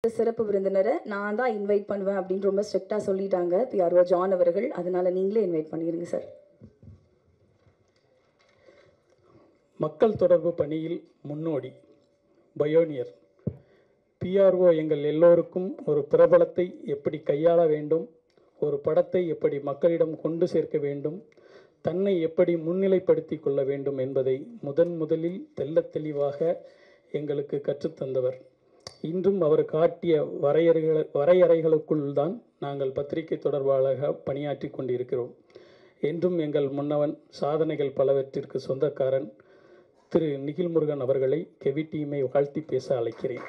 சிறப்பு விருந்தினரை நான் தான் இன்வைட் பண்ணுவேன் அப்படின்னு ரொம்ப ஸ்ட்ரிக்டாக சொல்லிட்டாங்க பிஆர்ஓ ஜான் அவர்கள். அதனால நீங்களே இன்வைட் பண்ணிடுங்க சார். மக்கள் தொடர்பு பணியில் முன்னோடி பயோனியர் பிஆர்ஓ எங்கள் எல்லோருக்கும் ஒரு பிரபலத்தை எப்படி கையாள வேண்டும், ஒரு படத்தை எப்படி மக்களிடம் கொண்டு சேர்க்க வேண்டும், தன்னை எப்படி முன்னிலைப்படுத்தி கொள்ள வேண்டும் என்பதை முதலில் தெள்ளத் தெளிவாக எங்களுக்கு கற்றுத்தந்தவர். இன்றும் அவர் காட்டிய வரையறைகளுக்குள் தான் நாங்கள் பத்திரிகை தொடர்பாளராக பணியாற்றி கொண்டிருக்கிறோம். என்றும் எங்கள் முன்னவன், சாதனைகள் பலவற்றிற்கு சொந்தக்காரன் திரு நிகில் முருகன் அவர்களை கெவி டீமை வாழ்த்தி பேச அழைக்கிறேன்.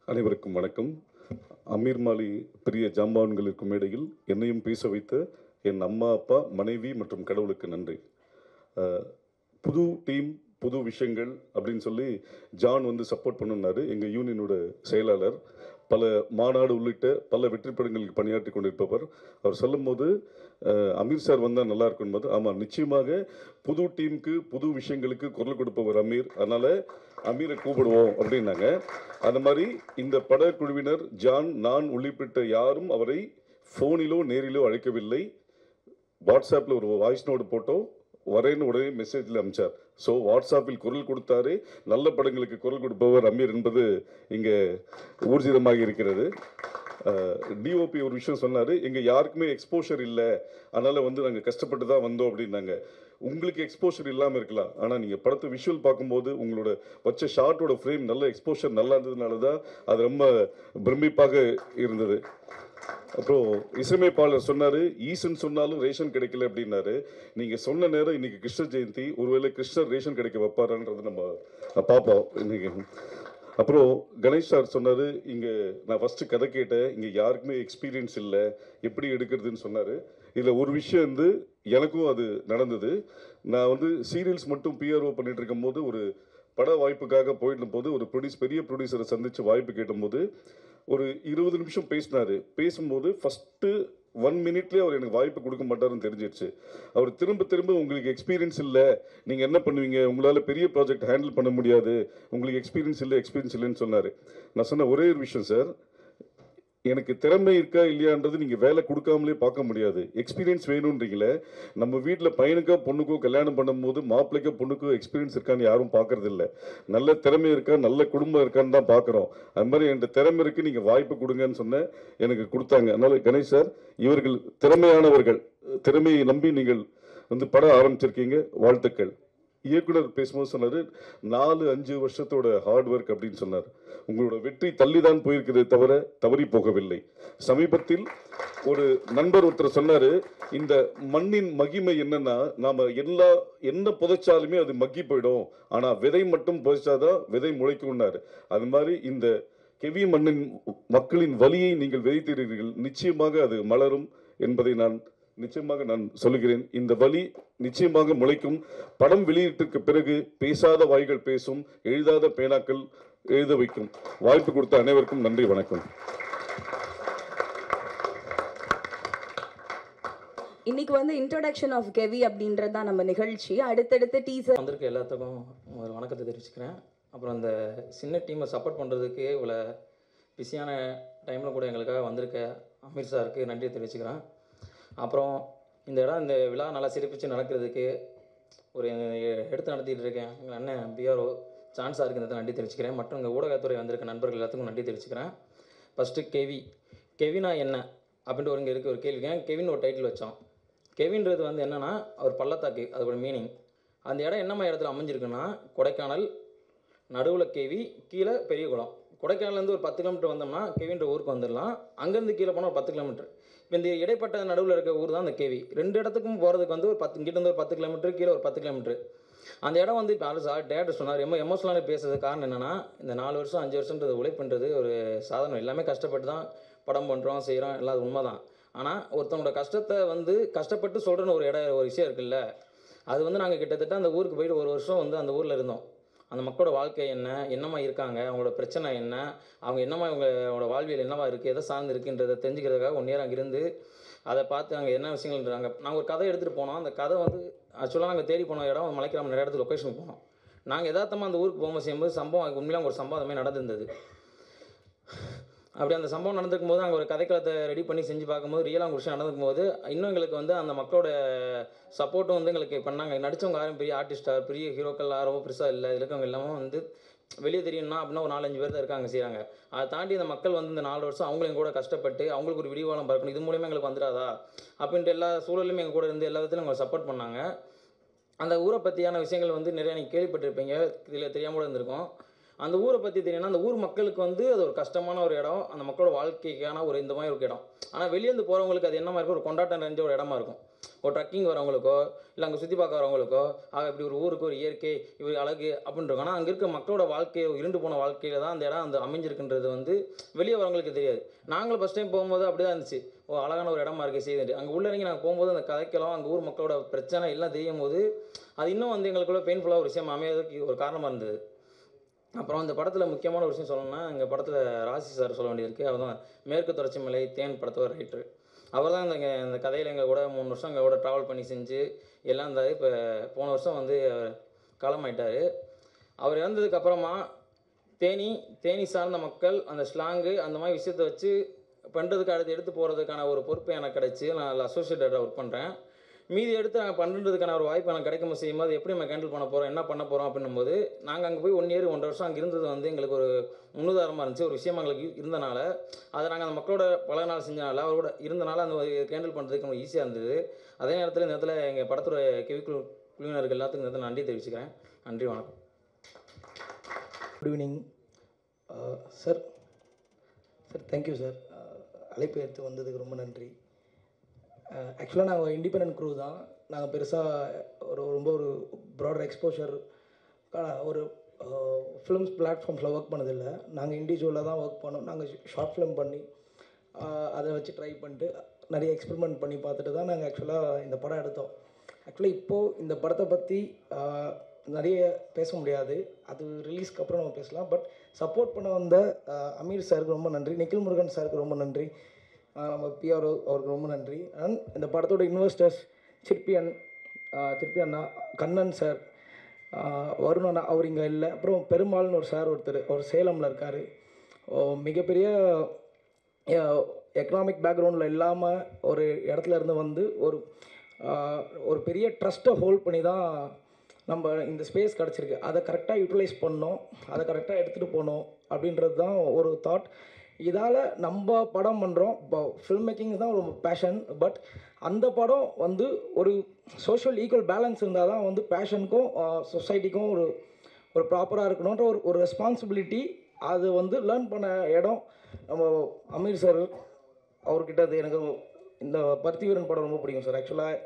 அனைவருக்கும் வணக்கம். அமீர் மாலி பெரிய ஜாம்பான்களுக்கும் இடையில் என்னையும் பேச வைத்த என் அம்மா, அப்பா, மனைவி மற்றும் கடவுளுக்கு நன்றி. புது டீம், புது விஷயங்கள் அப்படின்னு சொல்லி ஜான் வந்து சப்போர்ட் பண்ணுனாரு. எங்கள் யூனியனோட செயலாளர் பல மாநாடு உள்ளிட்ட பல வெற்றி படங்களுக்கு பணியாற்றி கொண்டிருப்பவர். அவர் சொல்லும் போது அமீர் சார் வந்தால் நல்லா இருக்கும் போது, ஆமாம் நிச்சயமாக புது டீமுக்கு புது விஷயங்களுக்கு குரல் கொடுப்பவர் அமீர், அதனால் அமீரை கூப்பிடுவோம் அப்படின்னாங்க. அந்த மாதிரி இந்த படக்குழுவினர் ஜான், நான் உள்ளிட்ட யாரும் அவரை ஃபோனிலோ நேரிலோ அழைக்கவில்லை. வாட்ஸ்அப்பில் ஒரு வாய்ஸ் நோட் போட்டோம், வரேன்னு உடனே மெசேஜில் அனுப்பிச்சார். ஸோ வாட்ஸ்அப்பில் குரல் கொடுத்தாரு. நல்ல படங்களுக்கு குரல் கொடுப்பவர் அமீர் என்பது இங்கே ஊர்ஜிதமாக இருக்கிறது. டிஓபி ஒரு விஷயம் சொன்னார், எங்கள் யாருக்குமே எக்ஸ்போஷர் இல்லை, அதனால் வந்து நாங்கள் கஷ்டப்பட்டு தான் வந்தோம் அப்படின்னாங்க. உங்களுக்கு எக்ஸ்போஷர் இல்லாமல் இருக்கலாம், ஆனால் நீங்கள் படத்தை விஷுவல் பார்க்கும்போது உங்களோட வச்ச ஷார்ட்டோட ஃப்ரேம் நல்ல எக்ஸ்போஷர் நல்லா இருந்ததுனால தான் அது ரொம்ப பிரமிப்பாக இருந்தது. அப்புறம் இசையமைப்பாளர் சொன்னார், ஈசன் சொன்னாலும் ரேஷன் கிடைக்கல அப்படின்னாரு. நீங்கள் சொன்ன நேரம் இன்னைக்கு கிருஷ்ண ஜெயந்தி, ஒருவேளை கிருஷ்ணர் ரேஷன் கிடைக்க வைப்பாரான்றது நம்ம பார்ப்போம் இன்னைக்கு. அப்புறம் கணேஷ் சார் சொன்னார், இங்கே நான் ஃபஸ்ட்டு கதை கேட்டேன், இங்கே யாருக்குமே எக்ஸ்பீரியன்ஸ் இல்லை, எப்படி எடுக்கிறதுன்னு சொன்னார். இதில் ஒரு விஷயம் வந்து எனக்கும் அது நடந்தது. நான் வந்து சீரியல்ஸ் மட்டும் பிஆர்ஓ பண்ணிட்டு இருக்கும் போது ஒரு பட வாய்ப்புக்காக போயிட்டு போது ஒரு பெரிய ப்ரொடியூசரை சந்தித்து வாய்ப்பு கேட்டும்போது ஒரு 20 நிமிஷம் பேசினார். பேசும்போது ஃபஸ்ட்டு 1 மினிட்லேயே அவர் எனக்கு வாய்ப்பு கொடுக்க மாட்டாருன்னு தெரிஞ்சிருச்சு. அவர் திரும்ப உங்களுக்கு எக்ஸ்பீரியன்ஸ் இல்லை, நீங்கள் என்ன பண்ணுவீங்க, உங்களால் பெரிய ப்ராஜெக்ட் ஹேண்டில் பண்ண முடியாது, உங்களுக்கு எக்ஸ்பீரியன்ஸ் இல்லைன்னு சொன்னார். நான் சொன்ன ஒரே ஒரு விஷயம், சார் எனக்கு திறமை இருக்கா இல்லையான்றது நீங்கள் வேலை கொடுக்காமலே பார்க்க முடியாது. எக்ஸ்பீரியன்ஸ் வேணுன்றீங்களே, நம்ம வீட்டில் பையனுக்கோ பொண்ணுக்கோ கல்யாணம் பண்ணும்போது மாப்பிள்ளைக்கோ பொண்ணுக்கோ எக்ஸ்பீரியன்ஸ் இருக்கான்னு யாரும் பார்க்கறது இல்லை. நல்ல திறமை இருக்கா, நல்ல குடும்பம் இருக்கான்னு தான் பார்க்குறோம். அது மாதிரி என்கிட்ட திறமை இருக்குது, நீங்கள் வாய்ப்பு கொடுங்கன்னு சொன்ன எனக்கு கொடுத்தாங்க. அதனால கணேஷ் சார், இவர்கள் திறமையானவர்கள், திறமையை நம்பி நீங்கள் வந்து படம் ஆரம்பிச்சிருக்கீங்க, வாழ்த்துக்கள். இயக்குனர் பேசும்போது சொன்னார், 4-5 வருஷத்தோட ஹார்ட் ஒர்க் அப்படின்னு சொன்னார். உங்களோட வெற்றி தள்ளிதான் போயிருக்கிறதே தவிர தவறி போகவில்லை. சமீபத்தில் ஒரு நண்பர் ஒருத்தர் சொன்னார், இந்த மண்ணின் மகிமை என்னன்னா, நாம என்ன புதைச்சாலுமே அது மக்கி போயிடும், ஆனா விதை மட்டும் புதைச்சாதான் விதை முளைக்கும்னாரு. அது மாதிரி இந்த கெவி மண்ணின் மக்களின் வலியை நீங்கள் விதைத்தீர்கள், நிச்சயமாக அது மலரும் என்பதை நிச்சயமாக நான் சொல்லுகிறேன். இந்த வலி நிச்சயமாக முளைக்கும். படம் வெளியீட்டுக்கு பிறகு பேசாத வாய்கள் பேசும், எழுதாத பேனாக்கள் எழுத வைக்கும். வாய்ப்பு கொடுத்த அனைவருக்கும் நன்றி, வணக்கம். இன்னைக்கு வந்து இன்ட்ரோடக்ஷன் ஆஃப் கெவி அப்படின்றது தான் நம்ம நிகழ்ச்சி. அடுத்தடுத்து டீசர் வந்திருக்க எல்லாத்துக்கும் ஒரு வணக்கத்தை தெரிவிச்சுக்கிறேன். அப்புறம் அந்த சின்ன டீமை சப்போர்ட் பண்ணுறதுக்கு இவ்வளோ பிஸியான டைமில் கூட எங்களுக்காக வந்திருக்க அமீர் சாருக்கு நன்றியை தெரிவிச்சுக்கிறேன். அப்புறம் இந்த விழா நல்லா சிறப்பித்து நடக்கிறதுக்கு ஒரு எடுத்து நடத்திட்டு இருக்கேன் எங்கள் அண்ணன் பிஆர்ஓ ஜான் சாருக்கு இந்த நன்றி தெரிவிச்சுக்கிறேன். மற்றும் இங்கே ஊடகத்துறை வந்திருக்க நண்பர்கள் எல்லாத்துக்கும் நன்றி தெரிவிச்சுக்கிறேன். ஃபஸ்ட்டு கெவினா என்ன அப்படின்ட்டு இங்கே இருக்க ஒரு கேள்வி. கெவின் ஒரு டைட்டில் வச்சோம். கெவின்றது வந்து என்னென்னா அவர் பள்ளத்தாக்கு, அதோட மீனிங். அந்த இடம் என்ன மாதிரி இடத்துல அமைஞ்சிருக்குன்னா, கொடைக்கானல், நடுவில் கெவி, கீழே பெரிய குளம். கொடைக்கானல்லேருந்து ஒரு 10 கிலோமீட்டர் வந்தோம்னா கெவின்ற ஊருக்கு வந்துடலாம். அங்கேருந்து கீழே போனால் ஒரு 10 கிலோமீட்டர். இப்போ இந்த இடைப்பட்ட நடுவில் இருக்க ஊர் தான் அந்த கெவி. 2 இடத்துக்கும் போகிறதுக்கு வந்து ஒரு 10, இங்கிட்ட ஒரு 10 கிலோமீட்டர், கீழே ஒரு 10 கிலோமீட்டர். அந்த இடம் வந்து இப்போ டேரக்டர் சொன்னார், எமோஷனலாக பேசுறதுக்கு காரணம் என்னென்னா, இந்த 4 வருஷம் 5 வருஷன்றது உழைப்புன்றது ஒரு சாதனை. எல்லாமே கஷ்டப்பட்டு தான் படம் பண்ணுறோம், செய்கிறோம், எல்லாம் அது உண்மை தான். ஆனால் ஒருத்தவங்களோட கஷ்டத்தை வந்து கஷ்டப்பட்டு சொல்கிறன்னு ஒரு விஷயம் இருக்குல்ல, அது வந்து நாங்கள் கிட்டத்தட்ட அந்த ஊருக்கு போயிட்டு 1 வருஷம் வந்து அந்த ஊரில் இருந்தோம். அந்த மக்களோட வாழ்க்கை என்னமா இருக்காங்க, அவங்களோட பிரச்சனை என்ன, அவங்க என்னமா அவங்களோட வாழ்வியல் என்னவா இருக்குது, எதை சார்ந்து இருக்குன்றதை தெரிஞ்சுக்கிறதுக்காக 1 இயர் அங்கே இருந்து அதை பார்த்து அங்கே என்ன விஷயங்கள் நாங்கள் ஒரு கதை எடுத்துகிட்டு போனோம். அந்த கதை வந்து ஆக்சுவலாக நாங்கள் தேடி போன இடம் மலைக்கிராமம் நிறைய இடத்துக்கு லொக்கேஷனுக்கு போனோம். நாங்கள் யதார்த்தமாக அந்த ஊருக்கு போகும்போது செய்யும்போது சம்பவம் உண்மையிலாம் ஒரு சம்பவம் அதுமாதிரி நடந்திருந்தது. அப்படி அந்த சம்பவம் நடந்துக்கும் போது அங்கே ஒரு கதைக்களத்தை ரெடி பண்ணி செஞ்சு பார்க்கும்போது ரியலாக ஒரு விஷயம் நடந்துக்கும் போது இன்னும் எங்களுக்கு வந்து அந்த மக்களோட சப்போர்ட்டும் வந்து எங்களுக்கு பண்ணாங்க. நடித்தவங்க யாரும் பெரிய ஆர்டிஸ்டாக பெரிய ஹீரோக்கள் ரொம்ப பெருசாக இல்லை. இதில் இருக்கவங்க எல்லாமே வந்து வெளியே தெரியணும்னா அப்படின்னா ஒரு 4-5 பேர் தான் இருக்காங்க செய்கிறாங்க. அதை தாண்டி அந்த மக்கள் வந்து இந்த 4 வருஷம் அவங்களும் கூட கஷ்டப்பட்டு அவங்களுக்கு ஒரு விடிவாளம் பார்க்கணும், இது மூலியமாக எங்களுக்கு வந்துடாதா அப்படின்ட்டு எல்லா சூழலுமே எங்கள் கூட இருந்து எல்லா விதத்திலும் எங்களை சப்போர்ட் பண்ணாங்க. அந்த ஊரை பற்றியான விஷயங்கள் வந்து நிறையா நீங்கள் கேள்விப்பட்டிருப்பீங்க, இதில் தெரியாமல் இருந்திருக்கும். அந்த ஊரை பற்றி தெரியும்னா அந்த ஊர் மக்களுக்கு வந்து அது ஒரு கஷ்டமான ஒரு இடம், அந்த மக்களோட வாழ்க்கைக்கான ஒரு இந்த மாதிரி ஒரு இடம். ஆனால் வெளியேந்து போகிறவங்களுக்கு அது என்னமா இருக்கும், ஒரு கொண்டாட்டம் நிறைஞ்ச ஒரு இடமா இருக்கும். ஒரு ட்ரக்கிங் வரவங்களுக்கோ இல்லை அங்கே சுற்றி பார்க்க வரவங்களுக்கோ இப்படி ஒரு ஊருக்கு ஒரு இயற்கை இவர் அழகு அப்படின்னு இருக்கும். ஆனால் அங்கே இருக்க மக்களோட வாழ்க்கை இருண்டு போன வாழ்க்கையில் தான் அந்த இடம் அந்த அமைஞ்சிருக்குன்றது வந்து வெளியே வரவங்களுக்கு தெரியாது. நாங்களும் ஃபஸ்ட் டைம் போகும்போது அப்படி தான் இருந்துச்சு, அழகான ஒரு இடமா இருக்குது செய்துட்டு. அங்கே உள்ள இறங்கி நாங்கள் போகும்போது அந்த கதைக்கலாம் அங்கே ஊர் மக்களோட பிரச்சனை எல்லாம் தெரியும் போது அது இன்னும் வந்து எங்களுக்குள்ள பெயின்ஃபுல்லாக ஒரு விஷயம் அமையறதுக்கு ஒரு காரணமாக இருந்தது. அப்புறம் இந்த படத்தில் முக்கியமான ஒரு விஷயம் சொல்லணும்னா எங்கள் படத்தில் ராசி சார் சொல்ல வேண்டியிருக்கு. அவர் தான் மேற்கு தொடர்ச்சி மலை தேன் படத்தோட ரைட்டர். அவர் தான் இந்த கதையில் எங்கள் கூட 3 வருஷம் எங்கள் கூட ட்ராவல் பண்ணி செஞ்சு எல்லாம் இருந்தார். இப்போ போன வருஷம் வந்து காலமாயிட்டார். அவர் இறந்ததுக்கப்புறமா தேனி சார்ந்த மக்கள் அந்த ஸ்லாங்கு அந்த மாதிரி விஷயத்தை வச்சு பண்ணுறதுக்கு அடுத்து எடுத்து போகிறதுக்கான ஒரு பொறுப்பு எனக்கு கிடச்சி நான் அதில் அசோசியேட்டடாக ஒர்க் பண்ணுறேன். மீதி எடுத்து நாங்கள் பண்ணுறதுக்கான ஒரு வாய்ப்பு எனக்கு கிடைக்கும் செய்யும்போது எப்படி நம்ம ஹேண்டில் பண்ண போகிறோம், என்ன பண்ண போகிறோம் அப்படின்னும்போது நாங்கள் அங்கே போய் 1 இயர் 1.5 வருஷம் அங்கே இருந்தது வந்து எங்களுக்கு ஒரு முன்னுதாரணமாக இருந்துச்சு. ஒரு விஷயம் எங்களுக்கு இருந்தனால அதை நாங்கள் அந்த மக்களோட பல நாள் செஞ்சனால அவரோட இருந்தனால அந்த ஹேண்டில் பண்ணுறதுக்கு ரொம்ப ஈஸியாக இருந்தது. அதே நேரத்தில் இந்த இடத்துல எங்கள் படத்தோட குழுவினர்கள் எல்லாத்துக்கும் இந்த இடத்துல நன்றி தெரிவிச்சுக்கிறேன். நன்றி, வணக்கம். Good evening sir. Thank you sir, அழைப்பு எடுத்து வந்ததுக்கு ரொம்ப நன்றி. ஆக்சுவலாக நாங்கள் இண்டிபெண்டன்ட் க்ரூ தான். நாங்கள் பெருசாக ரொம்ப ஒரு ப்ராடர் எக்ஸ்போஷர் ஒரு ஃபிலிம்ஸ் பிளாட்ஃபார்ம்ஸில் ஒர்க் பண்ணதில்லை. நாங்கள் இண்டிவிஜுவலாக தான் ஒர்க் பண்ணோம். நாங்கள் ஷார்ட் ஃபிலிம் பண்ணி அதை வச்சு ட்ரை பண்ணிட்டு நிறைய எக்ஸ்பெரிமெண்ட் பண்ணி பார்த்துட்டு தான் நாங்கள் ஆக்சுவலாக இந்த படம் எடுத்தோம். ஆக்சுவலாக இப்போது இந்த படத்தை பற்றி நிறைய பேச முடியாது, அது ரிலீஸ்க்கு அப்புறம் நம்ம பேசலாம். பட் சப்போர்ட் பண்ண வந்த அமீர் சாருக்கு ரொம்ப நன்றி, நிக்கில் முருகன் சாருக்கு ரொம்ப நன்றி, நம்ம பிஆர் அவருக்கு ரொம்ப நன்றி. அண்ட் இந்த படத்தோட இன்வெஸ்டர்ஸ் சிற்பி அண்ணா, கண்ணன் சார், வருண் அண்ணா அவர் இங்கே இல்லை, அப்புறம் பெருமாள்னு ஒரு சார் ஒருத்தர் அவர் சேலமில் இருக்கார். மிகப்பெரிய எக்கனாமிக் பேக்ரவுண்டில் இல்லாமல் ஒரு இடத்துல இருந்து வந்து ஒரு பெரிய ட்ரஸ்ட்டை ஹோல்ட் பண்ணி தான் நம்ம இந்த ஸ்பேஸ் கிடச்சிருக்கு. அதை கரெக்டாக யூட்டிலைஸ் பண்ணோம், அதை கரெக்டாக எடுத்துகிட்டு போகணும் அப்படின்றது தான் ஒரு தாட். இதால் நம்ம படம் பண்ணுறோம், இப்போ ஃபில்ம் மேக்கிங் தான் ஒரு பேஷன். பட் அந்த படம் வந்து ஒரு சோஷியல் ஈக்குவல் பேலன்ஸ் இருந்தால் தான் வந்து பேஷனுக்கும் சொசைட்டிக்கும் ஒரு ப்ராப்பராக இருக்கணுன்ற ஒரு ரெஸ்பான்சிபிலிட்டி. அது வந்து லேர்ன் பண்ண இடம் நம்ம அமீர் சார் அவர்கிட்ட. அது எனக்கு இந்த பருத்திவீரன் படம் ரொம்ப பிடிக்கும் சார். ஆக்சுவலாக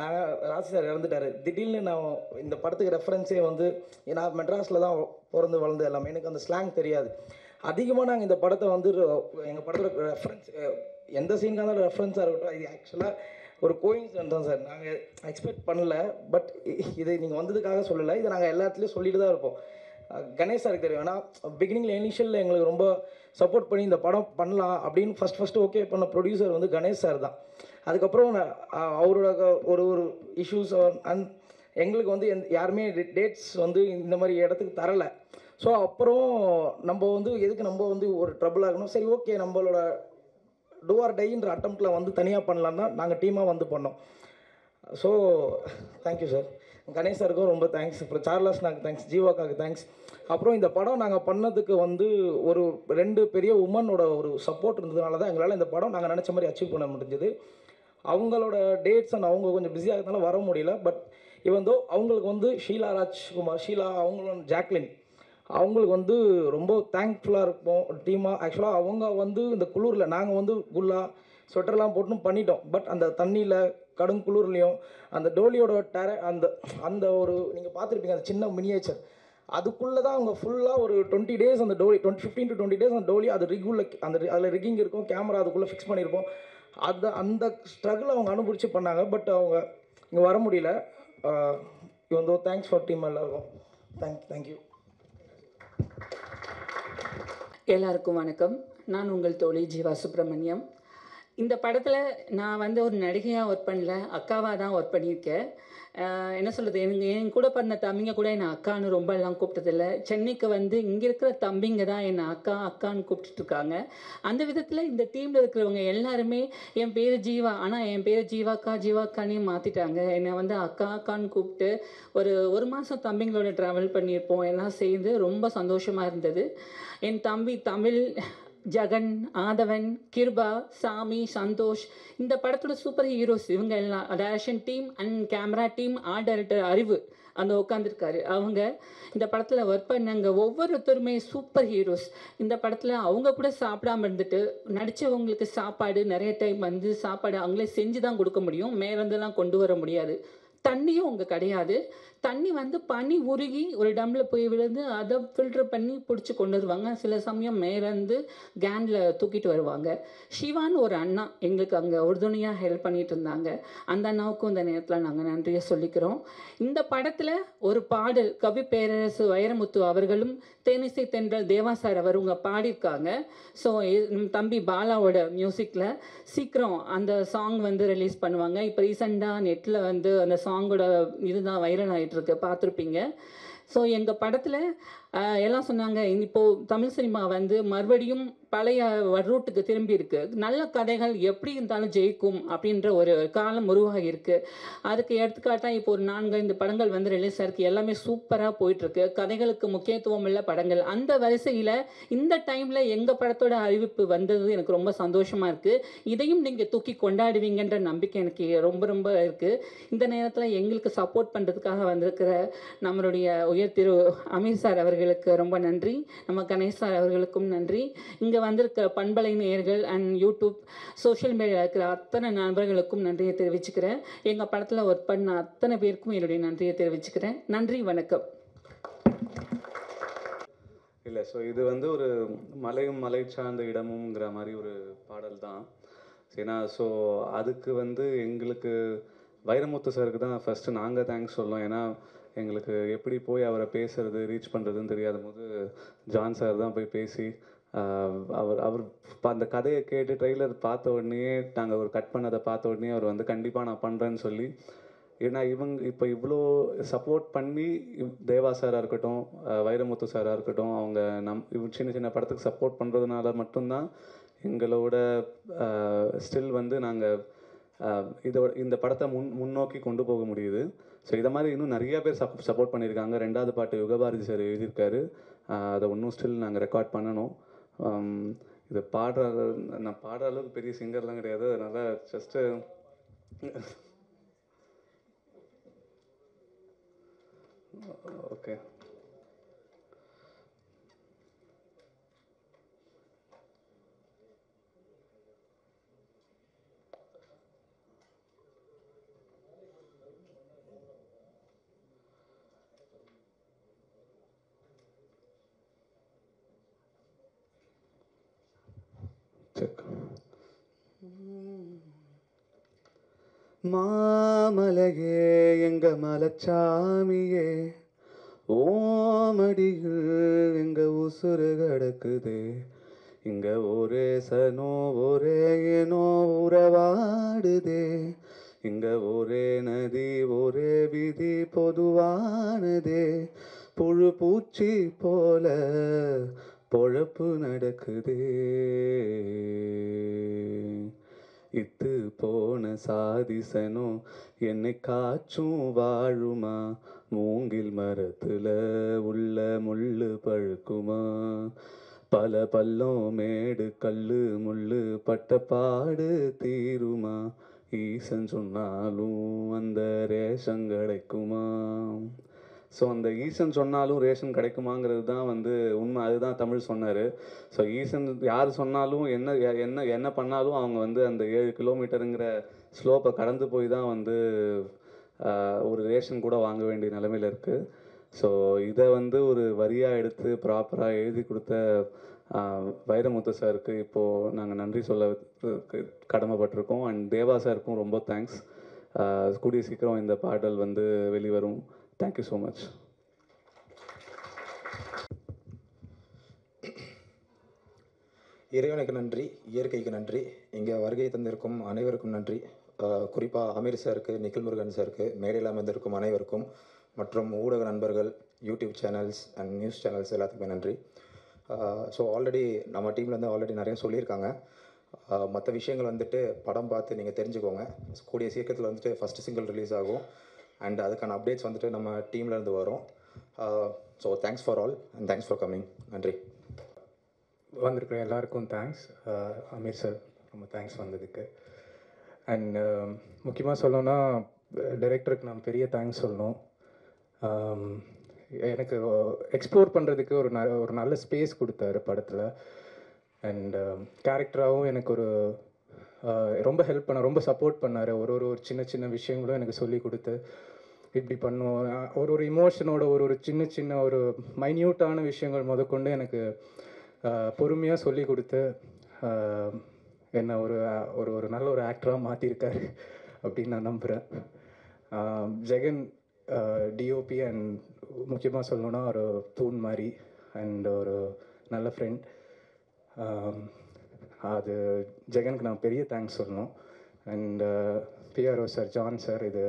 நாங்கள் ராசி சார் இறந்துட்டார், திடீர்னு நான் இந்த படத்துக்கு ரெஃபரன்ஸே வந்து நான் மெட்ராஸில் தான் பிறந்து வளர்ந்து எல்லாமே, எனக்கு அந்த ஸ்லாங் தெரியாது. அதிகமாக நாங்கள் இந்த படத்தை வந்து எங்கள் படத்தோட ரெஃபரன்ஸ் எந்த சீனுக்காக இருந்தாலும் ரெஃபரன்ஸாக இருக்கட்டும், இது ஆக்சுவலாக ஒரு கோயின்சிடன்ஸ் தான் சார். நாங்கள் எக்ஸ்பெக்ட் பண்ணல, பட் இதை நீங்கள் வந்ததுக்காக சொல்லலை, இதை நாங்கள் எல்லாத்துலேயும் சொல்லிட்டு தான் இருப்போம். கணேஷ் சாருக்கு தெரியும், ஏன்னா பிகினிங்கில் இனிஷியலில் எங்களுக்கு ரொம்ப சப்போர்ட் பண்ணி இந்த படம் பண்ணலாம் அப்படின்னு ஃபஸ்ட்டு ஓகே பண்ண ப்ரொடியூசர் வந்து கணேஷ் சார் தான். அதுக்கப்புறம் அவரோட ஒரு இஷ்யூஸ் அண்ட் எங்களுக்கு வந்து யாருமே டேட்ஸ் வந்து இந்த மாதிரி இடத்துக்கு தரலை. ஸோ அப்புறம் நம்ம வந்து எதுக்கு நம்ம வந்து ஒரு ட்ரபிள் ஆகணும், சரி ஓகே நம்மளோட டூ ஆர் டைன்ற அட்டம்ப்டில் வந்து தனியாக பண்ணலான்னா நாங்கள் டீமாக வந்து பண்ணோம். So thank you sir. கணேஷ் சாருக்கும் ரொம்ப தேங்க்ஸ், அப்புறம் சார்லஸ் நாங்கள் தேங்க்ஸ், ஜீவாக்காவுக்கு தேங்க்ஸ். அப்புறம் இந்த படம் நாங்கள் பண்ணதுக்கு வந்து ஒரு 2 பெரிய உமனோட ஒரு சப்போர்ட் இருந்ததுனால தான் எங்களால் இந்த படம் நாங்கள் நினச்ச மாதிரி அச்சீவ் பண்ண முடிஞ்சது. அவங்களோட டேட்ஸ் அண்ட் அவங்க கொஞ்சம் பிஸியாக இருக்கிறதுனால வர முடியல. பட் இவந்தோ அவங்களுக்கு வந்து ஷீலா ராஜ்குமார், அவங்களும் ஜாக்லின், அவங்களுக்கு வந்து ரொம்ப தேங்க்ஃபுல்லாக இருப்போம் டீமாக. ஆக்சுவலாக அவங்க வந்து இந்த குளிரில் நாங்கள் வந்து குல்லா ஸ்வெட்டர்லாம் போட்டுன்னு பண்ணிட்டோம். பட் அந்த தண்ணியில் கடும் குளிர்லையும் அந்த டோலியோட அந்த ஒரு நீங்கள் பார்த்துருப்பீங்க அந்த சின்ன மினியேச்சர், அதுக்குள்ளே தான் அவங்க ஃபுல்லாக ஒரு 20 டேஸ் அந்த டோலி 15 to 20 டேஸ் அந்த டோலி அது ரிகுள்ள அதில் ரிக்கிங் இருக்கும், கேமரா அதுக்குள்ளே ஃபிக்ஸ் பண்ணியிருப்போம். அந்த ஸ்ட்ரகிள் அவங்க அனுபவிச்சு பண்ணாங்க. பட் அவங்க இங்கே வர முடியல. இவந்தோ தேங்க்ஸ் ஃபார் டீம் எல்லாருக்கும். தேங்க்யூ. எல்லாருக்கும் வணக்கம். நான் உங்கள் தோழி ஜீவா சுப்பிரமணியம். இந்த படத்தில் நான் வந்து ஒரு நடிகையாக ஒர்க் பண்ணல, அக்காவாக தான் ஒர்க் பண்ணியிருக்கேன். என்ன சொல்கிறது, என் கூட பிறந்த தம்பிங்க கூட என்னை அக்கான்னு ரொம்ப எல்லாம் கூப்பிட்டதில்ல. சென்னைக்கு வந்து இங்கே இருக்கிற தம்பிங்க தான் என்னை அக்கா அக்கான்னு கூப்பிட்டுட்ருக்காங்க. அந்த விதத்தில் இந்த டீமில் இருக்கிறவங்க எல்லாருமே என் பேர் ஜீவா, ஆனால் என் பேர் ஜீவாக்கா ஜீவாக்கானே மாற்றிட்டாங்க. என்னை வந்து அக்கா அக்கான்னு கூப்பிட்டு ஒரு மாதம் தம்பிங்களோட ட்ராவல் பண்ணியிருப்போம். எல்லாம் சேர்ந்து ரொம்ப சந்தோஷமாக இருந்தது. என் தம்பி தமிழ், ஜகன், ஆதவன், கிருபா, சாமி, சந்தோஷ், இந்த படத்தோட சூப்பர் ஹீரோஸ் இவங்க எல்லாம். Direction team and camera team, art director அறிவு அந்த உட்காந்துருக்காரு. அவங்க இந்த படத்தில் ஒர்க் பண்ணாங்க. ஒவ்வொருத்தருமே சூப்பர் ஹீரோஸ். இந்த படத்தில் அவங்க கூட சாப்பிடாம இருந்துட்டு நடித்தவங்களுக்கு சாப்பாடு நிறைய டைம் வந்து சாப்பாடு அவங்களே செஞ்சு தான் கொடுக்க முடியும், மேலேருந்துலாம் கொண்டு வர முடியாது. தண்ணியும் அங்கே கிடையாது. தண்ணி வந்து பனி உருகி ஒரு டம்மில் போய் விழுந்து அதை ஃபில்டர் பண்ணி பிடிச்சி கொண்டு வருவாங்க. சில சமயம் மேலேருந்து கேனில் தூக்கிட்டு வருவாங்க. சிவான்னு ஒரு அண்ணா எங்களுக்கு அங்கே உறுதுணையாக ஹெல்ப் பண்ணிட்டு இருந்தாங்க. அந்த அண்ணாவுக்கும் இந்த நேரத்தில் நாங்கள் நன்றியை சொல்லிக்கிறோம். இந்த படத்தில் ஒரு பாடல் கவி பேரரசு வைரமுத்து அவர்களும் தேனிசை தென்றல் தேவா சார் அவருங்க பாடியிருக்காங்க. ஸோ தம்பி பாலாவோட மியூசிக்கில் சீக்கிரம் அந்த சாங் வந்து ரிலீஸ் பண்ணுவாங்க. இப்போ ரீசெண்டாக நெட்டில் வந்து அந்த சாங்கோட இதுதான் வைரல் ஆகிட்டுருக்கு, பார்த்துருப்பீங்க. ஸோ எங்கள் படத்தில் எல்லாம் சொன்னாங்க, இப்போது தமிழ் சினிமா வந்து மறுபடியும் பழைய ரூட்டுக்கு திரும்பி இருக்கு. நல்ல கதைகள் எப்படி இருந்தாலும் ஜெயிக்கும் அப்படின்ற ஒரு காலம் உருவாகி இருக்கு. அதுக்கு எடுத்துக்காட்டாக இப்போ ஒரு 4-5 படங்கள் வந்து ரிலீஸ் ஆயிருக்கு. எல்லாமே சூப்பராக போயிட்டுருக்கு. கதைகளுக்கு முக்கியத்துவம் உள்ள படங்கள். அந்த வரிசையில் இந்த டைமில் எங்கள் படத்தோட அறிவிப்பு வந்தது எனக்கு ரொம்ப சந்தோஷமாக இருக்குது. இதையும் நீங்கள் தூக்கி கொண்டாடுவீங்கன்ற நம்பிக்கை எனக்கு ரொம்ப ரொம்ப இருக்குது. இந்த நேரத்தில் எங்களுக்கு சப்போர்ட் பண்ணுறதுக்காக வந்திருக்கிற நம்மளுடைய உயர் திரு அமீர் சார் அவர்களுக்கு ரொம்ப நன்றி. நம்ம கணேஷ் சார் அவர்களுக்கும் நன்றி. இங்கே வந்திருக்க பண்பலை நேயர்கள் அண்ட் யூடியூப் சோஷியல் மீடியா இருக்கிற அத்தனை நண்பர்களுக்கும் நன்றியை தெரிவிச்சுக்கிறேன். எங்கள் படத்தில் ஒர்க் பண்ண அத்தனை பேருக்கும் என்னுடைய நன்றியை தெரிவிச்சுக்கிறேன். நன்றி, வணக்கம். இல்லை, ஸோ இது வந்து ஒரு மலையும் மலை சார்ந்த இடமுங்கிற மாதிரி ஒரு பாடல் தான். ஏன்னா ஸோ அதுக்கு வந்து எங்களுக்கு வைரமுத்து சாருக்கு தான் ஃபஸ்ட்டு நாங்கள் தேங்க்ஸ் சொல்லோம். ஏன்னா எங்களுக்கு எப்படி போய் அவரை பேசுறது ரீச் பண்ணுறதுன்னு தெரியாத போது ஜான் சார் தான் போய் பேசி அவர் அந்த கதையை கேட்டு ட்ரெய்லர் பார்த்த உடனே நாங்கள் ஒரு கட் பண்ணதை பார்த்த உடனே அவர் வந்து கண்டிப்பாக நான் பண்ணுறேன்னு சொல்லி, ஏன்னா இப்போ இவ்வளோ சப்போர்ட் பண்ணி தேவா சாராக இருக்கட்டும், வைரமுத்து சாராக இருக்கட்டும், அவங்க சின்ன சின்ன படத்துக்கு சப்போர்ட் பண்ணுறதுனால மட்டும்தான் எங்களோட ஸ்டில் வந்து நாங்கள் இந்த படத்தை முன்னோக்கி கொண்டு போக முடியுது. ஸோ இதை மாதிரி இன்னும் நிறைய பேர் சப்போர்ட் பண்ணியிருக்காங்க. 2வது பாட்டு யுகபாரதி சார் எழுதியிருக்காரு. அதை இன்னும் ஸ்டில் நாங்கள் ரெக்கார்ட் பண்ணணும். இதை நான் பாடுற அளவுக்கு பெரிய சிங்கர்லாம் கிடையாது. அதனால் ஜஸ்ட்டு ஓகே. மாமலையே எங்க மலைச்சாமியே, ஓமடிகள் எங்க உசுறு கிடக்குதே, இங்க ஒரே சனோ ஒரே ஏனோ உறவாடுதே, இங்க ஒரே நதி ஒரே விதி பொதுவானதே, புழு பூச்சி போல பொழப்பு நடக்குதே, இத்து போன சாதிசனோ என்னை காச்சும் வாழுமா, மூங்கில் மரத்துல உள்ள முள்ளு பழுக்குமா, பல பள்ளம் மேடு கல்லு முள்ளு பட்ட பாடு தீருமா, ஈசன் சொன்னாலும் அந்த ரேஷன் கிடைக்குமா. ஸோ அந்த ஈசன் சொன்னாலும் ரேஷன் கிடைக்குமாங்கிறது தான் வந்து உண்மை. அதுதான் தமிழ் சொன்னார். ஸோ ஈசன் யார் சொன்னாலும் என்ன பண்ணாலும் அவங்க வந்து அந்த 7 கிலோமீட்டருங்கிற ஸ்லோப்பை கடந்து போய் தான் வந்து ஒரு ரேஷன் கூட வாங்க வேண்டிய நிலைமையில் இருக்குது. ஸோ இதை வந்து ஒரு வரியாக எடுத்து ப்ராப்பராக எழுதி கொடுத்த வைரமுத்து சாருக்கு இப்போது நாங்கள் நன்றி சொல்ல கடமைப்பட்டிருக்கோம். அண்ட் தேவா சாருக்கும் ரொம்ப தேங்க்ஸ். கூடிய சீக்கிரம் இந்த பாடல் வந்து வெளிவரும். Thank you so much. இறைவனுக்கு நன்றி, இயற்கைக்கு நன்றி, இங்கே வருகை தந்திருக்கும் அனைவருக்கும் நன்றி. குறிப்பாக அமீர் சாருக்கு, நிখিল முருகன் சாருக்கு, மேடையில் அமர்ந்திருக்கும் அனைவருக்கும் மற்றும் ஊடக நண்பர்கள், YouTube channels and news channels எல்லாத்துக்குமே நன்றி. ஸோ ஆல்ரெடி நம்ம டீம்லேருந்து ஆல்ரெடி நிறைய சொல்லியிருக்காங்க. மற்ற விஷயங்கள் வந்துட்டு படம் பார்த்து நீங்கள் தெரிஞ்சுக்கோங்க. கூடிய சீக்கிரத்தில் வந்துட்டு ஃபஸ்ட்டு சிங்கிள் ரிலீஸ் ஆகும் அண்ட் அதுக்கான அப்டேட்ஸ் வந்துட்டு நம்ம டீம்லேருந்து வரும். So thanks for all and thanks for coming. நன்றி. வந்திருக்கிற எல்லாருக்கும் தேங்க்ஸ். அமீர் சார் ரொம்ப தேங்க்ஸ் வந்ததுக்கு. அண்ட் முக்கியமாக சொல்லணும்னா டைரக்டருக்கு நான் பெரிய தேங்க்ஸ் சொல்லணும். எனக்கு எக்ஸ்ப்ளோர் பண்ணுறதுக்கு ஒரு நல்ல ஸ்பேஸ் கொடுத்தாரு படத்தில். அண்ட் கேரக்டராகவும் எனக்கு ஒரு ரொம்ப ஹெல்ப் ரொம்ப சப்போர்ட் பண்ணார். ஒரு சின்ன சின்ன விஷயங்களும் எனக்கு சொல்லி கொடுத்து இப்படி பண்ணுவோம், ஒரு இமோஷனோட ஒரு சின்ன ஒரு மைன்யூட்டான விஷயங்கள் முதற்கொண்டு எனக்கு பொறுமையாக சொல்லி கொடுத்து என்னை ஒரு நல்ல ஒரு ஆக்டராக மாற்றிருக்காரு அப்படின்னு நான் நம்புகிறேன். ஜெகன் டிஓபி அண்ட் முக்கியமாக சொல்லணுன்னா ஒரு தூண் மாதிரி அண்ட் ஒரு நல்ல ஃப்ரெண்ட். அது ஜெகனுக்கு நான் பெரிய தேங்க்ஸ் சொல்லணும். And PRO sir, John sir இது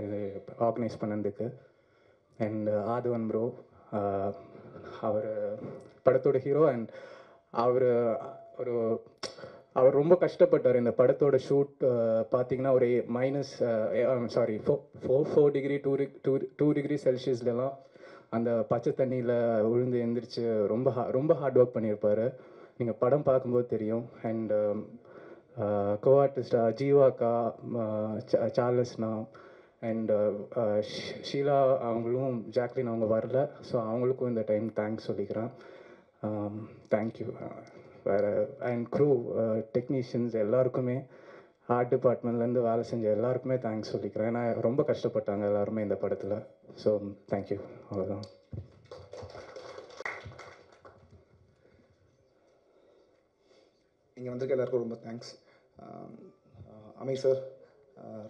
இது ஆர்கனைஸ் பண்ணதுக்கு. அண்ட் ஆதவன் ப்ரோ, அவர் படத்தோட ஹீரோ அண்ட் அவர் ரொம்ப கஷ்டப்பட்டார். இந்த படத்தோட ஷூட் பார்த்தீங்கன்னா ஒரு -4 டிகிரி 2 டிகிரி செல்சியஸ்லாம் அந்த பச்சை தண்ணியில் விழுந்து எந்திரிச்சு ரொம்ப ஹார்ட் ஒர்க் பண்ணியிருப்பார். நீங்கள் படம் பார்க்கும்போது தெரியும். அண்ட் கோ-ஆர்டிஸ்டா ஜீவாக்கா, சார்லஸ்னா அண்ட் ஷீலா அவங்களும், ஜாக்லின் அவங்க வரல. ஸோ அவங்களுக்கும் இந்த டைம் தேங்க்ஸ் சொல்லிக்கிறேன். தேங்க்யூ. வேறு அண்ட் க்ரூ, டெக்னீஷியன்ஸ் எல்லாருக்குமே, ஆர்ட் டிபார்ட்மெண்ட்லேருந்து வேலை செஞ்ச எல்லாருக்குமே தேங்க்ஸ் சொல்லிக்கிறேன். ஏன்னா ரொம்ப கஷ்டப்பட்டாங்க எல்லாருமே இந்த படத்தில். So thank you. அவ்வளோதான். இங்கே வந்திருக்க எல்லாருக்கும் ரொம்ப தேங்க்ஸ். அமீர் சார்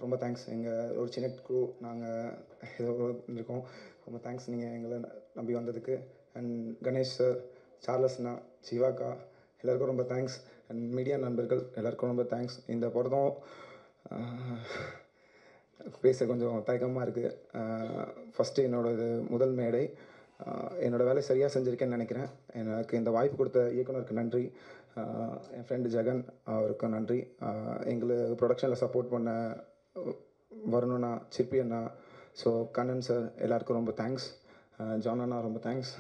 ரொம்ப தேங்க்ஸ். எங்கள் ஒரு சின்ன குரூ நாங்கள் ஏதோ இருக்கோம். ரொம்ப தேங்க்ஸ் நீங்கள் எங்களை நம்பி வந்ததுக்கு. அண்ட் கணேஷ் சார், சார்லஸ்னா, ஜீவாக்கா எல்லாருக்கும் ரொம்ப தேங்க்ஸ். அண்ட் மீடியா நண்பர்கள் எல்லாருக்கும் ரொம்ப தேங்க்ஸ். இந்த படம் பேச கொஞ்சம் தயக்கமாக இருக்குது. ஃபஸ்ட்டு என்னோடது முதல் மேடை. என்னோடய வேலை சரியாக செஞ்சுருக்கேன்னு நினைக்கிறேன். எனக்கு இந்த வாய்ப்பு கொடுத்த இயக்குனருக்கு நன்றி. என் ஃப்ரெண்டு ஜெகன் அவருக்கும் நன்றி. எங்களுக்கு ப்ரொடக்ஷனில் சப்போர்ட் பண்ண வருணண்ணா, சிற்பி அண்ணா, ஸோ கண்ணன் சார் எல்லாருக்கும் ரொம்ப தேங்க்ஸ். ஜான் அண்ணா ரொம்ப தேங்க்ஸ்.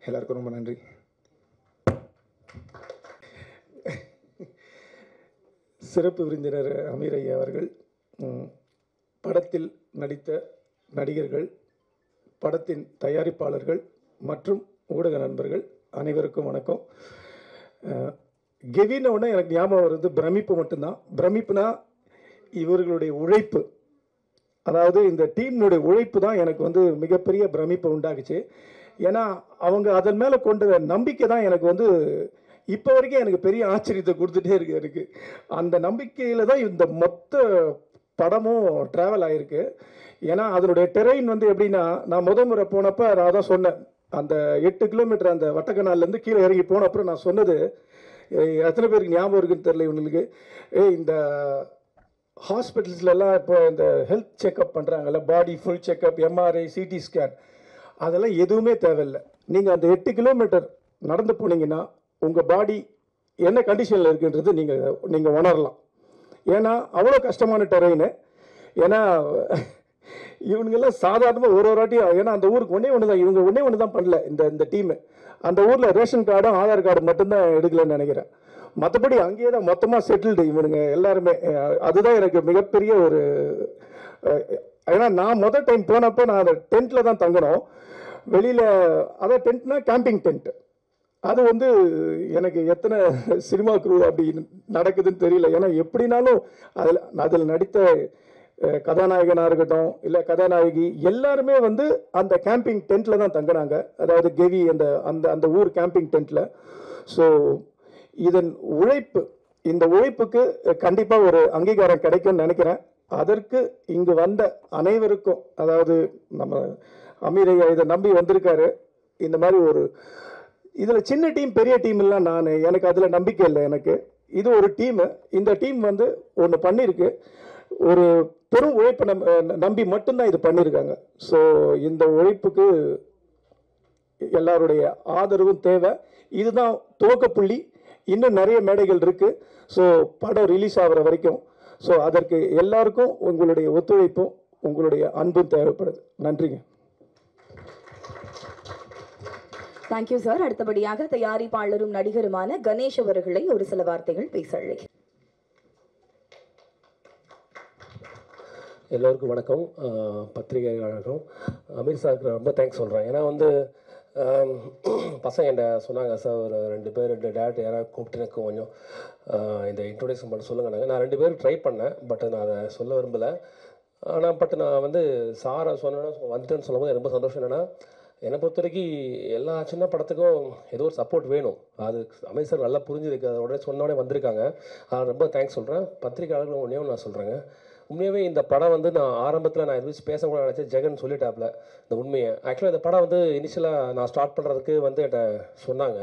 எல்லாருக்கும் ரொம்ப நன்றி. சிறப்பு விருந்தினர் அமீர் ஐயா அவர்கள், படத்தில் நடித்த நடிகர்கள், படத்தின் தயாரிப்பாளர்கள் மற்றும் ஊடக நண்பர்கள் அனைவருக்கும் வணக்கம். கெவினோட எனக்கு ஞாபகம் வருது பிரமிப்பு மட்டும்தான். பிரமிப்புனா இவர்களுடைய உழைப்பு, அதாவது இந்த டீமுடைய உழைப்பு தான் எனக்கு வந்து மிகப்பெரிய பிரமிப்பை உண்டாக்குச்சு. ஏன்னா அவங்க அதன் மேலே கொண்ட நம்பிக்கை தான் எனக்கு இப்போ வரைக்கும் எனக்கு பெரிய ஆச்சரியத்தை கொடுத்துட்டே இருக்கு. எனக்கு அந்த நம்பிக்கையில் தான் இந்த மொத்த படமும் ட்ராவல் ஆகிருக்கு. ஏன்னா அதனுடைய டெரெயின் எப்படின்னா, நான் முறை போனப்போ நான் தான் சொன்னேன், அந்த 8 கிலோமீட்டர் அந்த வட்டக்கனால்லேருந்து கீழே இறங்கி போன அப்புறம் நான் சொன்னது, எத்தனை பேருக்கு ஞாபகம் இருக்குன்னு தெரியல இவங்களுக்கு, இந்த ஹாஸ்பிட்டல்ஸ்லாம் இப்போ இந்த ஹெல்த் செக்அப் பண்ணுறாங்கல்ல, body full checkup, MRI, CT scan, அதெல்லாம் எதுவுமே தேவையில்லை. நீங்கள் அந்த 8 கிலோமீட்டர் நடந்து போனீங்கன்னா உங்கள் பாடி என்ன கண்டிஷனில் இருக்குன்றது நீங்கள் உணரலாம். ஏன்னா அவ்வளோ கஷ்டமான டெரெயின். ஏன்னா இவனுங்கெல்லாம் சாதாரணமாக ஒரு வாட்டியும், ஏன்னா அந்த ஊருக்கு ஒன்று தான், இவங்க ஒன்று தான் பண்ணல இந்த டீமு. அந்த ஊரில் ரேஷன் கார்டும் ஆதார் கார்டு மட்டும்தான் எடுக்கலன்னு நினைக்கிறேன். மற்றபடி அங்கேயே தான் மொத்தமாக செட்டில்டு இவனுங்க எல்லாருமே. அதுதான் எனக்கு மிகப்பெரிய ஒரு, ஏன்னா நான் முதல் டைம் போனப்போ நான் அந்த டென்ட்டில் தான் தங்கணும் வெளியில். அதான் டென்ட்னா கேம்பிங் டென்ட். அது எனக்கு எத்தனை சினிமா குரூ அப்படி நடக்குதுன்னு தெரியல. ஏன்னா எப்படினாலும் அதில் நடித்த கதாநாயகனாக இருக்கட்டும் இல்லை கதாநாயகி எல்லாருமே அந்த கேம்பிங் டென்ட்டில் தான் தங்கினாங்க. அதாவது கெவி அந்த ஊர் கேம்பிங் டென்ட்டில். ஸோ இதன் உழைப்பு, இந்த உழைப்புக்கு கண்டிப்பாக ஒரு அங்கீகாரம் கிடைக்கும்னு நினைக்கிறேன். அதற்கு இங்கு வந்த அனைவருக்கும், அதாவது நம்ம அமீர் ஐயா இதை நம்பி வந்திருக்காரு. இந்த மாதிரி இதில் சின்ன டீம் பெரிய டீம் எல்லாம் எனக்கு அதில் நம்பிக்கை இல்லை. எனக்கு இது ஒரு டீமு. இந்த டீம் வந்து ஒன்று பண்ணியிருக்கு. ஒரு பெரும் உழைப்பை நம்பி மட்டும்தான் இது பண்ணியிருக்காங்க. ஸோ இந்த உழைப்புக்கு எல்லாருடைய ஆதரவும் தேவை. இதுதான் துவக்கப்புள்ளி. இன்னும் நிறைய மேடைகள் இருக்குது. ஸோ படம் ரிலீஸ் ஆகிற வரைக்கும் ஸோ அதற்கு எல்லாருக்கும் உங்களுடைய ஒத்துழைப்பும் உங்களுடைய அன்பும் தேவைப்படுது. நன்றிங்க. Thank you sir. அடுத்தபடியாக தயாரிப்பாளரும் நடிகருமான கணேஷ் அவர்களை ஒரு சில வார்த்தைகள் பேச அழைக்கிறேன். எல்லோருக்கும் வணக்கம். பத்திரிகையாளர்களும் அமீர் சாருக்கு ரொம்ப தேங்க்ஸ் சொல்கிறேன். ஏன்னா வந்து பசங்க என்கிட்ட சொன்னாங்க, சார் ஒரு 2 பேர் 2 டேரக்டர் யாராவது கூப்பிட்டு எனக்கு கொஞ்சம் இந்த இன்ட்ரோடக்ஷன் பண்ண சொல்லுங்க. நான் 2 பேரும் ட்ரை பண்ணேன். பட் நான் அதை சொல்ல விரும்பலை. ஆனால் நான் வந்து சாரை சொன்னேன்னா வந்துட்டேன்னு சொல்லும்போது ரொம்ப சந்தோஷம். என்னென்னா என்னை பொறுத்த வரைக்கும் எல்லா சின்ன படத்துக்கும் ஏதோ ஒரு சப்போர்ட் வேணும். அது அமீர் சார் நல்லா புரிஞ்சுருக்கு. அதை உடனே சொன்னோடனே வந்திருக்காங்க. ரொம்ப தேங்க்ஸ் சொல்கிறேன். பத்திரிகையாளர்களும் ஒன்றே நான் சொல்கிறேங்க. உண்மையாகவே இந்த படம் வந்து நான் ஆரம்பத்தில் நான் எதுவும் பேசக்கூட நினச்சேன். ஜெகன் சொல்லிட்டாப்ல இந்த உண்மையை. ஆக்சுவலாக இந்த படம் வந்து இனிஷியலாக நான் ஸ்டார்ட் பண்ணுறதுக்கு வந்து என்கிட்ட சொன்னாங்க,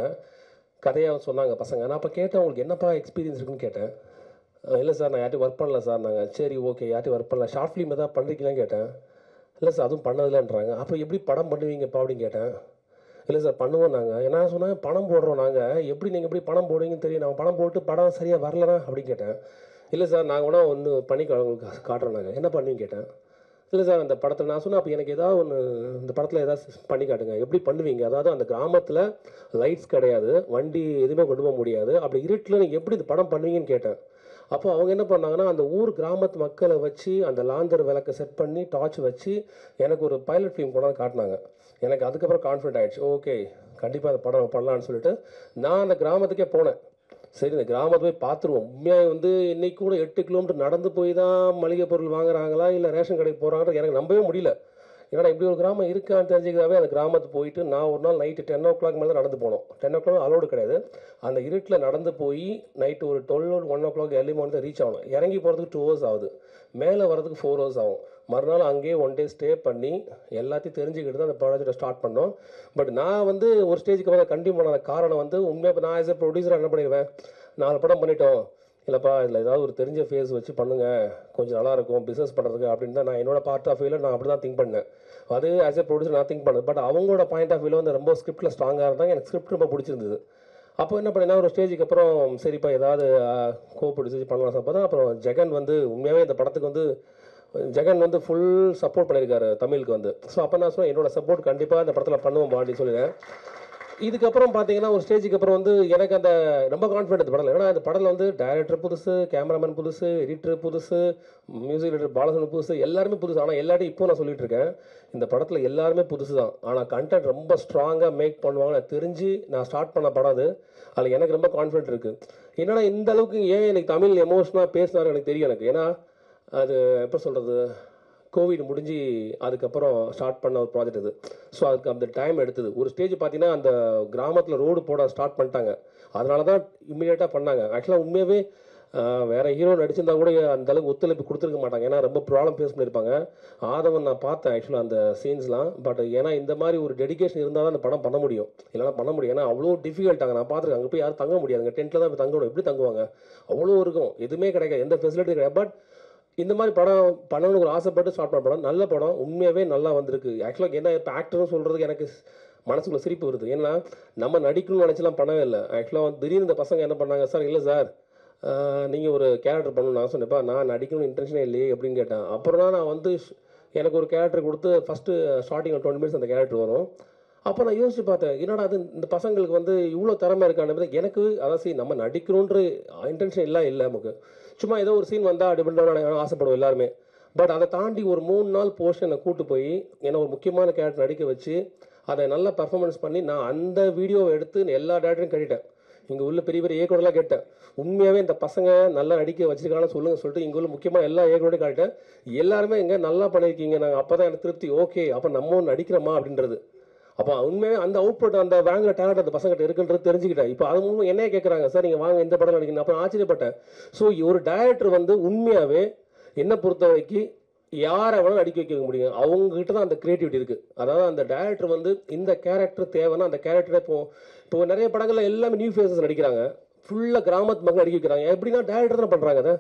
கதையாக சொன்னாங்க பசங்க. நான் அப்போ கேட்டேன், உங்களுக்கு என்னப்பா எக்ஸ்பீரியன்ஸ் இருக்குன்னு கேட்டேன். இல்லை சார் நான் யார்ட்டையும் ஒர்க் பண்ணல சார். நாங்கள் சரி ஓகே யார்ட்டையும் ஒர்க் பண்ணல. ஷார்ட் ஃபிலிம் எதாவது பண்ணுறீங்களான்னு கேட்டேன். இல்லை சார் அதுவும் பண்ணதில்லைன்றாங்க. அப்புறம் எப்படி படம் பண்ணுவீங்கப்பா அப்படின்னு கேட்டேன். இல்லை சார் பண்ணுவோம் நாங்கள். என்ன சொன்னாங்க, பணம் போடுறோம் நாங்கள். எப்படி நீங்கள் எப்படி பணம் போடுவீங்கன்னு தெரியும். நாங்கள் பணம் போட்டு படம் சரியாக வரலனா அப்படின்னு கேட்டேன். இல்லை சார் நாங்கள் கூட ஒன்று பண்ணி உங்களுக்கு காட்டுறோம். நாங்கள் என்ன பண்ணுவீங்க கேட்டேன். இல்லை சார் அந்த படத்தில் நான் சொன்னேன், அப்போ எனக்கு ஏதாவது ஒன்று இந்த படத்தில் ஏதாவது பண்ணி காட்டுங்க, எப்படி பண்ணுவீங்க. அதாவது அந்த கிராமத்தில் லைட்ஸ் கிடையாது, வண்டி எதுவுமே கொண்டு போக முடியாது, அப்படி இருட்டில் நீங்கள் எப்படி இந்த படம் பண்ணுவீங்கன்னு கேட்டேன். அப்போ அவங்க என்ன பண்ணாங்கன்னா, அந்த ஊர் கிராமத்து மக்களை வச்சு அந்த லாந்தர் விளக்கை செட் பண்ணி டார்ச் வச்சு எனக்கு ஒரு பைலட் ஃபிலிம் கொண்டாந்து காட்டினாங்க. எனக்கு அதுக்கப்புறம் கான்ஃபிடென்ட் ஆகிடுச்சு, ஓகே கண்டிப்பாக அந்த படம் பண்ணலான்னு சொல்லிட்டு நான் அந்த கிராமத்துக்கே போனேன். சரி இந்த கிராமத்தை போய் பார்த்துருவோம். உண்மையாக வந்து இன்னைக்கு கூட 8 கிலோமீட்டர் நடந்து போய் தான் மளிகை பொருள் வாங்குறாங்களா இல்லை ரேஷன் கடைக்கு போகிறாங்கன்னு எனக்கு நம்பவே முடியல. ஏன்னா இப்படி ஒரு கிராமம் இருக்கான்னு தெரிஞ்சுக்கிறதாவே அந்த கிராமத்துக்கு போயிட்டு நான் ஒரு நாள் நைட்டு 10 o'clock மேலே நடந்து போனோம். 10 o'clock அலோடு கிடையாது. அந்த இருட்டில் நடந்து போய் நைட்டு ஒரு 12 1 o'clock early morning ரீச் ஆகணும். இறங்கி போகிறதுக்கு 2 hours ஆகுது, மேலே வரதுக்கு 4 hours ஆகும். மறுநாள் அங்கேயே 1 day ஸ்டே பண்ணி எல்லாத்தையும் தெரிஞ்சுக்கிட்டு தான் அந்த ப்ராஜெக்டை ஸ்டார்ட் பண்ணோம். பட் நான் வந்து ஒரு ஸ்டேஜுக்கு வந்து கண்டினியூ பண்ணாத காரணம் வந்து உண்மையாக இப்போ நான் ஆஸ் எ ப்ரொடியூசராக என்ன பண்ணிடுவேன், 4 படம் பண்ணிட்டோம், இல்லைப்பா இதில் ஏதாவது ஒரு தெரிஞ்ச ஃபேஸ் வச்சு பண்ணுங்கள் கொஞ்சம் நல்லாயிருக்கும் பிஸ்னஸ் பண்ணுறதுக்கு அப்படின்னு தான் நான் என்னோட பார்ட் ஆஃப் வியூவில் நான் அப்படி தான் திங்க் பண்ணேன். அது ஆஸ் எ ப்ரொடியூசர் நான் திங்க் பண்ணது. பட் அவங்களோட பாயிண்ட் ஆஃப் வியூவில் வந்து ரொம்ப ஸ்கிரிப்டில் ஸ்ட்ராங்காக இருந்தாங்க. எனக்கு ஸ்கிரிப்ட் ரொம்ப பிடிச்சிருந்தது. அப்போ என்ன பண்ணேன்னா ஒரு ஸ்டேஜுக்கு அப்புறம் சரிப்பா ஏதாவது கோ ப்ரொடியூசர் பண்ணலாம் சார். தான் அப்புறம் ஜெகன் வந்து உண்மையாகவே இந்த படத்துக்கு வந்து ஜெகன் வந்து ஃபுல் சப்போர்ட் பண்ணியிருக்காரு தமிழுக்கு வந்து. ஸோ அப்போ நான் சொன்னேன் என்னோட சப்போர்ட் கண்டிப்பாக இந்த படத்தில் பண்ணுவோம் அப்படின்னு சொல்லிடுறேன். இதுக்கப்புறம் பார்த்தீங்கன்னா ஒரு ஸ்டேஜுக்கு அப்புறம் வந்து எனக்கு அந்த ரொம்ப கான்ஃபிடென்ட் படத்தில். ஏன்னா அந்த படத்தில் வந்து டைரக்டர் புதுசு, கேமராமேன் புதுசு, எடிட்டர் புதுசு, மியூசிக் டைரக்டர் பாலசன் புதுசு, எல்லாருமே புதுசு. ஆனால் எல்லாத்தையும் இப்போ நான் சொல்லிட்டு இருக்கேன், இந்த படத்தில் எல்லாருமே புதுசு தான். ஆனால் கண்டென்ட் ரொம்ப ஸ்ட்ராங்காக மேக் பண்ணுவாங்க தெரிஞ்சு நான் ஸ்டார்ட் பண்ண படம் அது. அதில் எனக்கு ரொம்ப கான்ஃபிடென்ட் இருக்குது. என்னன்னா இந்த அளவுக்கு ஏன் எனக்கு தமிழ் எமோஷனாக பேசினாரு எனக்கு தெரியும் எனக்கு. ஏன்னா அது எப்போ சொல்கிறது, கோவிட் முடிஞ்சு அதுக்கப்புறம் ஸ்டார்ட் பண்ண ஒரு ப்ராஜெக்ட் இது. ஸோ அதுக்கு அந்த டைம் எடுத்தது. ஒரு ஸ்டேஜ் பார்த்தீங்கன்னா அந்த கிராமத்தில் ரோடு போட ஸ்டார்ட் பண்ணிட்டாங்க. அதனால தான் இம்மிடியேட்டாக பண்ணாங்க. ஆக்சுவலாக உண்மையாகவே வேறு ஹீரோ நடிச்சிருந்தா கூட அந்த அளவுக்கு ஒத்துழைப்பு கொடுத்துருக்க மாட்டாங்க. ஏன்னா ரொம்ப ப்ராப்ளம் ஃபேஸ் பண்ணியிருப்பாங்க. ஆதவன் நான் பார்த்தேன் ஆக்சுவலாக அந்த சீன்ஸ்லாம். பட் ஏன்னா இந்த மாதிரி ஒரு டெடிகேஷன் இருந்தால் தான் அந்த படம் பண்ண முடியும், இல்லைனா பண்ண முடியும். ஏன்னா அவ்வளோ டிஃபிகல்ட்டாங்க. நான் பார்த்துருக்கேன், அங்கே போய் யாரும் தங்க முடியாதுங்க, டென்ட்டில் தான் போய் தங்கணும். எப்படி தங்குவாங்க, அவ்வளோ இருக்கும், எதுவுமே கிடைக்காது, எந்த ஃபெசிலிட்டி கிடையாது. பட் இந்த மாதிரி படம் பண்ணணும்னு ஒரு ஆசைப்பட்டு ஸ்டார்ட் பண்ண படம். நல்ல படம், உண்மையாகவே நல்லா வந்திருக்கு. ஆக்சுவலாக என்ன இப்போ ஆக்டர்னு சொல்கிறதுக்கு எனக்கு மனசுக்குள்ள சிரிப்பு வருது. ஏன்னா நம்ம நடிக்கணும்னு நினச்சலாம் பண்ணவே இல்லை. ஆக்சுவலாக வந்து திடீர்னு இந்த பசங்க என்ன பண்ணாங்க, சார் இல்லை சார் நீங்கள் ஒரு கேரக்டர் பண்ணணும்னு நான் சொன்னேன்ப்பா, நான் நடிக்கணும்னு இன்டென்ஷனே இல்லையே அப்படின்னு கேட்டேன். அப்புறம் தான் நான் வந்து எனக்கு ஒரு கேரக்டர் கொடுத்து ஃபஸ்ட்டு ஸ்டார்டிங்கில் 20 minutes அந்த கேரக்டர் வரும். அப்போ நான் யோசிச்சு பார்த்தேன், என்னடா அது இந்த பசங்களுக்கு வந்து இவ்வளோ திறமை இருக்கான்னு. எனக்கு அதாவது நம்ம நடிக்கணுன்ற இன்டென்ஷன் இல்லை நமக்கு. சும்மா ஏதோ ஒரு சீன் வந்தால் டிபெண்ட் ஆசைப்படுவோம் எல்லாருமே. பட் அதை தாண்டி ஒரு 3 நாள் போர்ஷனை கூட்டு போய் என்னை ஒரு முக்கியமான கேரக்டர் நடிக்க வச்சு அதை நல்லா பர்ஃபார்மன்ஸ் பண்ணி நான் அந்த வீடியோவை எடுத்து எல்லா டேரக்டரையும் கட்டிட்டேன். இங்கே உள்ள பெரிய பெரிய இயக்குனர்லாம் கேட்டேன், உண்மையாகவே இந்த பசங்க நல்லா நடிக்க வச்சிருக்காங்கன்னு சொல்லிட்டு இங்கே உள்ள முக்கியமாக எல்லா இயக்குனரையும் காட்டிட்டேன். எல்லாருமே எங்கே நல்லா பண்ணியிருக்கீங்க, நாங்கள் அப்போ தான் எனக்கு திருப்தி, ஓகே அப்போ நம்ம நடிக்கிறோமா அப்படின்றது. அப்போ உண்மையாக அந்த அவுட்புட் அந்த வாங்குற டேலண்ட் அந்த பசங்கிட்ட இருக்குன்றது தெரிஞ்சுக்கிட்டேன். இப்போ அது மூலம் என்னையே கேட்குறாங்க, சார் நீங்கள் வாங்க இந்த படம் நடிக்கணும். அப்புறம் ஆச்சரியப்பட்டேன். ஸோ ஒரு டைரக்டர் வந்து உண்மையாகவே என்னை பொறுத்த வரைக்கும் யாரை வேணாலும் நடிக்க வைக்க முடியும். அவங்ககிட்ட தான் அந்த க்ரியேட்டிவிட்டி இருக்குது. அதாவது அந்த டேரக்டர் வந்து இந்த கேரக்டர் தேவைன்னா அந்த கேரக்டரை இப்போ நிறைய படங்களில் எல்லாமே நியூ ஃபேஸஸ் நடிக்கிறாங்க, ஃபுல்லாக கிராமத்து மக்கள் நடிக்க வைக்கிறாங்க. எப்படின்னா டேரக்டர் தான் பண்ணுறாங்க. அதை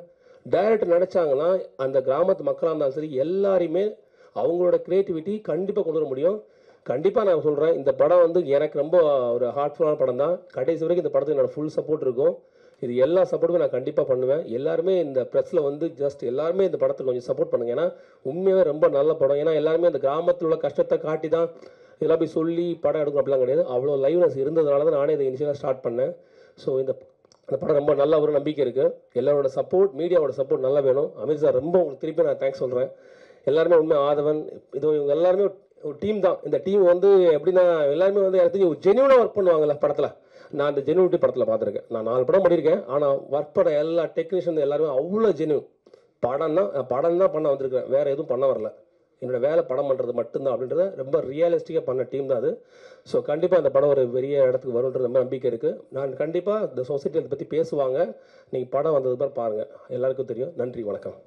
டேரக்டர் நினச்சாங்கன்னா அந்த கிராமத்து மக்களாக இருந்தாலும் சரி எல்லாரையுமே அவங்களோட க்ரியேட்டிவிட்டி கண்டிப்பாக கொண்டு வர முடியும். கண்டிப்பாக நான் சொல்கிறேன், இந்த படம் வந்து எனக்கு ரொம்ப ஒரு ஹார்ட்ஃபுல்லான படம் தான். கடைசி வரைக்கும் இந்த படத்துக்கு என்னோட ஃபுல் சப்போர்ட் இருக்கும். இது எல்லா சப்போர்ட்டுமே நான் கண்டிப்பாக பண்ணுவேன். எல்லாருமே இந்த ப்ரெஸ்ஸில் வந்து ஜஸ்ட் எல்லாருமே இந்த படத்துக்கு கொஞ்சம் சப்போர்ட் பண்ணுங்க. ஏன்னா உண்மையாகவே ரொம்ப நல்ல படம். ஏன்னா எல்லாருமே இந்த கிராமத்தில் உள்ள கஷ்டத்தை காட்டி தான் இதெல்லாம் போய் சொல்லி படம் எடுக்கணும் அப்படிலாம் கிடையாது. அவ்வளோ லைவ்னஸ் இருந்ததுனால தான் நானே இதை இனிஷியலாக ஸ்டார்ட் பண்ணேன். ஸோ இந்த படம் ரொம்ப நல்ல ஒரு நம்பிக்கை இருக்குது. எல்லாரோட சப்போர்ட், மீடியாவோட சப்போர்ட் நல்லா வேணும். அமீர் சார் ரொம்ப உங்களுக்கு திருப்பி நான் தேங்க்ஸ் சொல்கிறேன். எல்லாருமே உண்மை ஆதவன் இது இவங்க எல்லாருமே ஒரு டீம் தான். இந்த டீம் வந்து எப்படின்னா எல்லாருமே வந்து எனக்கு தெரிஞ்சு ஜென்யூனாக ஒர்க் பண்ணுவாங்கல்ல படத்தில். நான் அந்த ஜென்யூனிட்டி படத்தில் பார்த்துருக்கேன். நான் 4 படம் பண்ணியிருக்கேன். ஆனால் ஒர்க் பண்ண எல்லா டெக்னீஷியன் எல்லாருமே அவ்வளோ ஜென்யூன். படம் தான் பண்ண வந்திருக்கேன், வேறு எதுவும் பண்ண வரல. என்னோடய வேலை படம் பண்ணுறது மட்டும்தான் அப்படின்றத ரொம்ப ரியலிஸ்டிக்காக பண்ண டீம் தான் அது. ஸோ கண்டிப்பாக அந்த படம் ஒரு பெரிய இடத்துக்கு வரும்ன்றது ரொம்ப நம்பிக்கை இருக்குது. நான் கண்டிப்பாக இந்த சொசைட்டி அதை பற்றி பேசுவாங்க. நீங்கள் படம் வந்தது பாருங்கள், எல்லாருக்கும் தெரியும். நன்றி, வணக்கம்.